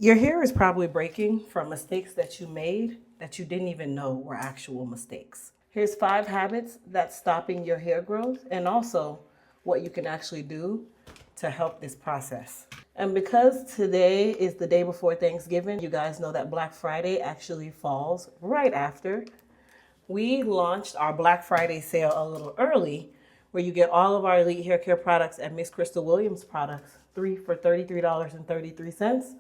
Your hair is probably breaking from mistakes that you made that you didn't even know were actual mistakes. Here's 5 habits that's stopping your hair growth and also what you can actually do to help this process. And because today is the day before Thanksgiving, you guys know that Black Friday actually falls right after. We launched our Black Friday sale a little early where you get all of our Elite Hair Care products and Miss Crystal Williams products, 3 for $33.33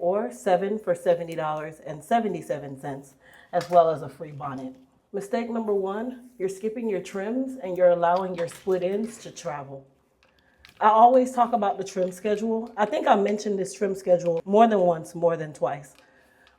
or 7 for $70.77, as well as a free bonnet. Mistake number 1, you're skipping your trims and you're allowing your split ends to travel. I always talk about the trim schedule. I think I mentioned this trim schedule more than once, more than twice.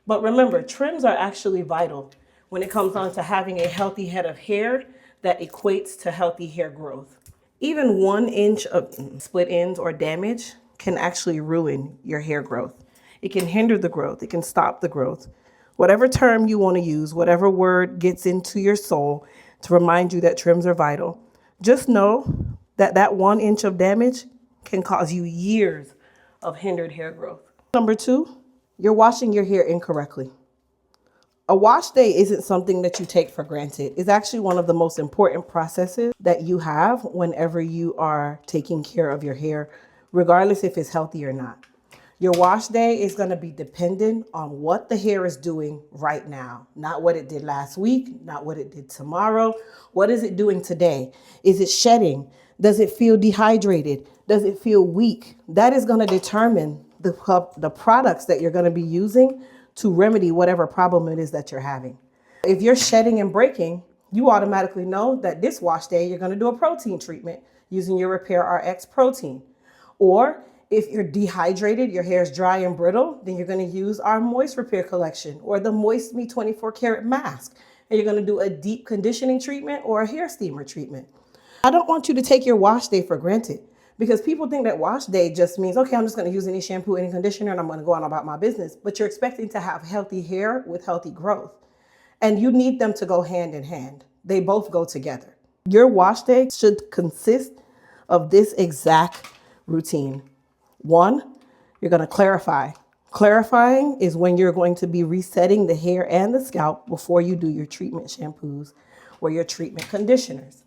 But remember, trims are actually vital when it comes on to having a healthy head of hair that equates to healthy hair growth. Even 1 inch of split ends or damage can actually ruin your hair growth. It can hinder the growth. It can stop the growth. Whatever term you want to use, whatever word gets into your soul to remind you that trims are vital, just know that that 1 inch of damage can cause you years of hindered hair growth. Number 2, you're washing your hair incorrectly. A wash day isn't something that you take for granted. It's actually one of the most important processes that you have whenever you are taking care of your hair, regardless if it's healthy or not. Your wash day is going to be dependent on what the hair is doing right now, not what it did last week, not what it did tomorrow. What is it doing today? Is it shedding? Does it feel dehydrated? Does it feel weak? That is going to determine the products that you're going to be using to remedy whatever problem it is that you're having. If you're shedding and breaking, you automatically know that this wash day, you're going to do a protein treatment using your Repair RX protein. Or if you're dehydrated, your hair is dry and brittle, then you're going to use our Moist Repair collection or the Moist Me 24 Karat mask. And you're going to do a deep conditioning treatment or a hair steamer treatment. I don't want you to take your wash day for granted because people think that wash day just means, okay, I'm just going to use any shampoo, any conditioner, and I'm going to go on about my business. But you're expecting to have healthy hair with healthy growth. And you need them to go hand in hand. They both go together. Your wash day should consist of this exact routine. 1, you're going to clarify. Clarifying is when you're going to be resetting the hair and the scalp before you do your treatment shampoos or your treatment conditioners.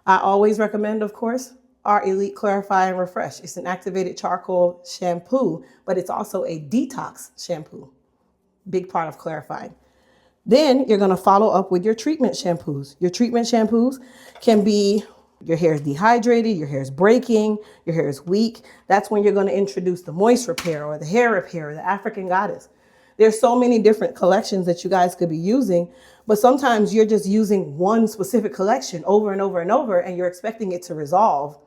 I always recommend, of course, our Elite Clarify and Refresh. It's an activated charcoal shampoo, but it's also a detox shampoo. Big part of clarifying. Then you're going to follow up with your treatment shampoos. Your treatment shampoos can be your hair is dehydrated, your hair is breaking, your hair is weak. That's when you're going to introduce the Moist Repair or the Hair Repair or the African Goddess. There's so many different collections that you guys could be using, but sometimes you're just using one specific collection over and over and over, and you're expecting it to resolve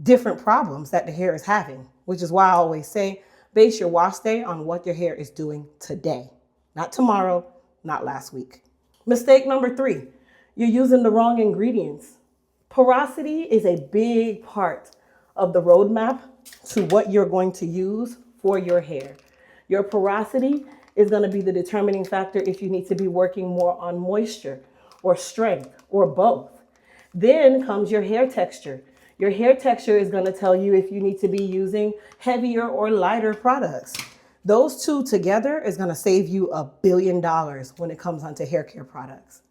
different problems that the hair is having, which is why I always say, base your wash day on what your hair is doing today, not tomorrow, not last week. Mistake number 3, you're using the wrong ingredients. Porosity is a big part of the roadmap to what you're going to use for your hair. Your porosity is going to be the determining factor if you need to be working more on moisture or strength or both. Then comes your hair texture. Your hair texture is going to tell you if you need to be using heavier or lighter products. Those two together is going to save you $1 billion when it comes onto hair care products.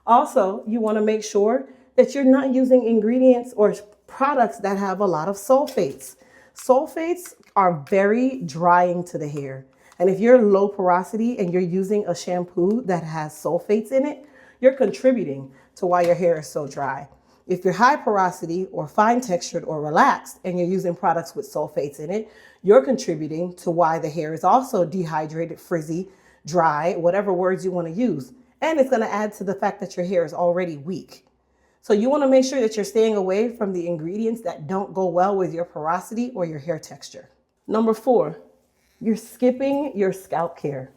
Also, you want to make sure that you're not using ingredients or products that have a lot of sulfates. Sulfates are very drying to the hair. And if you're low porosity and you're using a shampoo that has sulfates in it, you're contributing to why your hair is so dry. If you're high porosity or fine textured or relaxed and you're using products with sulfates in it, you're contributing to why the hair is also dehydrated, frizzy, dry, whatever words you want to use. And it's going to add to the fact that your hair is already weak. So you want to make sure that you're staying away from the ingredients that don't go well with your porosity or your hair texture. Number 4, you're skipping your scalp care.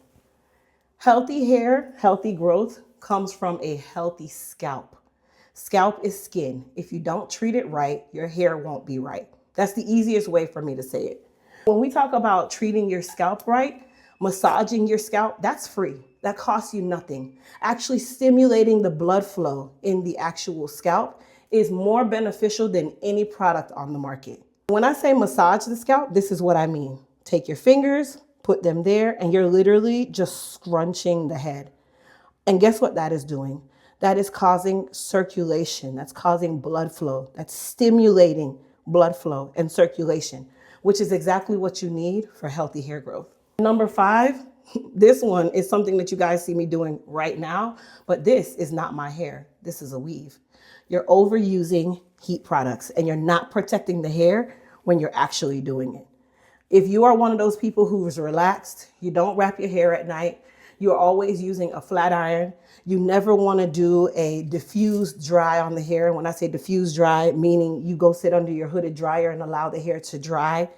Healthy hair, healthy growth comes from a healthy scalp. Scalp is skin. If you don't treat it right, your hair won't be right. That's the easiest way for me to say it. When we talk about treating your scalp right, massaging your scalp, that's free. That costs you nothing. Actually stimulating the blood flow in the actual scalp is more beneficial than any product on the market. When I say massage the scalp, this is what I mean. Take your fingers, put them there, and you're literally just scrunching the head. And guess what that is doing? That is causing circulation. That's causing blood flow. That's stimulating blood flow and circulation, which is exactly what you need for healthy hair growth. Number 5, this one is something that you guys see me doing right now, but this is not my hair. This is a weave. You're overusing heat products and you're not protecting the hair when you're actually doing it. If you are one of those people who is relaxed, you don't wrap your hair at night, you're always using a flat iron, you never want to do a diffused dry on the hair. When I say diffused dry, meaning you go sit under your hooded dryer and allow the hair to dry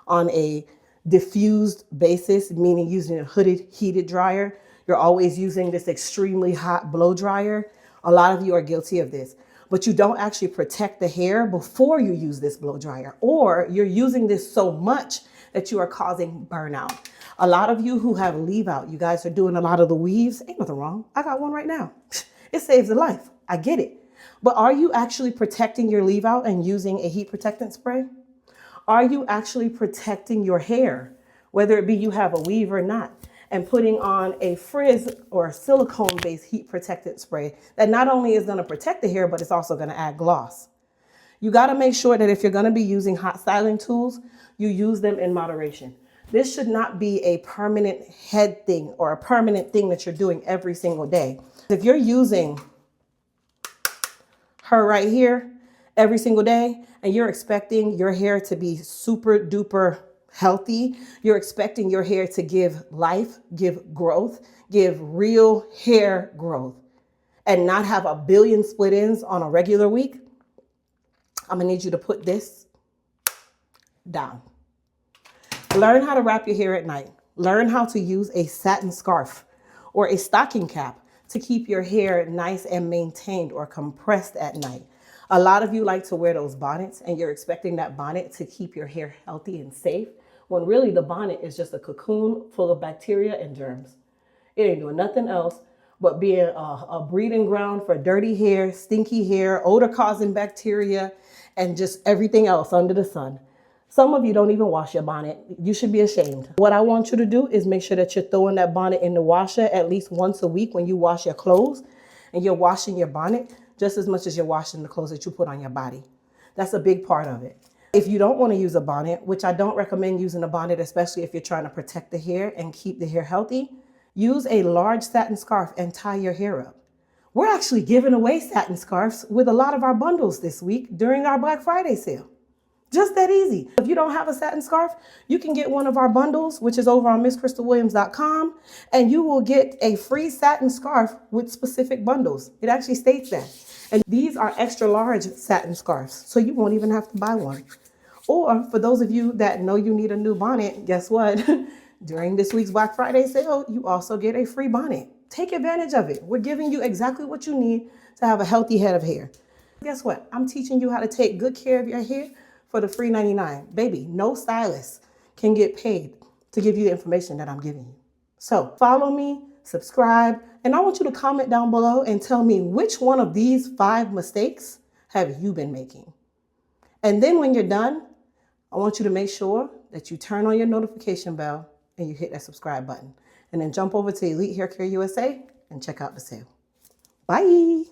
on a diffused basis, meaning using a hooded heated dryer. You're always using this extremely hot blow dryer. A lot of you are guilty of this, but you don't actually protect the hair before you use this blow dryer, or you're using this so much that you are causing burnout. A lot of you who have leave out, you guys are doing a lot of the weaves. Ain't nothing wrong. I got one right now. It saves a life. I get it. But are you actually protecting your leave out and using a heat protectant spray? Are you actually protecting your hair, whether it be you have a weave or not, and putting on a frizz or a silicone-based heat protectant spray that not only is going to protect the hair, but it's also going to add gloss? You got to make sure that if you're going to be using hot styling tools, you use them in moderation. This should not be a permanent head thing or a permanent thing that you're doing every single day. If you're using her right here every single day and you're expecting your hair to be super duper healthy, you're expecting your hair to give life, give growth, give real hair growth, and not have a billion split ends on a regular week, I'm gonna need you to put this down. Learn how to wrap your hair at night. Learn how to use a satin scarf or a stocking cap to keep your hair nice and maintained or compressed at night. A lot of you like to wear those bonnets and you're expecting that bonnet to keep your hair healthy and safe, when really the bonnet is just a cocoon full of bacteria and germs. It ain't doing nothing else but being a breeding ground for dirty hair, stinky hair, odor-causing bacteria, and just everything else under the sun. Some of you don't even wash your bonnet. You should be ashamed. What I want you to do is make sure that you're throwing that bonnet in the washer at least once a week when you wash your clothes, and you're washing your bonnet just as much as you're washing the clothes that you put on your body. That's a big part of it. If you don't want to use a bonnet, which I don't recommend using a bonnet, especially if you're trying to protect the hair and keep the hair healthy, use a large satin scarf and tie your hair up. We're actually giving away satin scarves with a lot of our bundles this week during our Black Friday sale. Just that easy. If you don't have a satin scarf, you can get one of our bundles, which is over on MissCrystalWilliams.com, and you will get a free satin scarf with specific bundles. It actually states that. And these are extra large satin scarves, so you won't even have to buy one. Or for those of you that know you need a new bonnet, guess what? During this week's Black Friday sale, you also get a free bonnet. Take advantage of it. We're giving you exactly what you need to have a healthy head of hair. Guess what? I'm teaching you how to take good care of your hair for the free $99. Baby, no stylist can get paid to give you the information that I'm giving you. So follow me, subscribe, and I want you to comment down below and tell me which one of these 5 mistakes have you been making. And then when you're done, I want you to make sure that you turn on your notification bell and you hit that subscribe button. And then jump over to Elite Hair Care USA and check out the sale. Bye.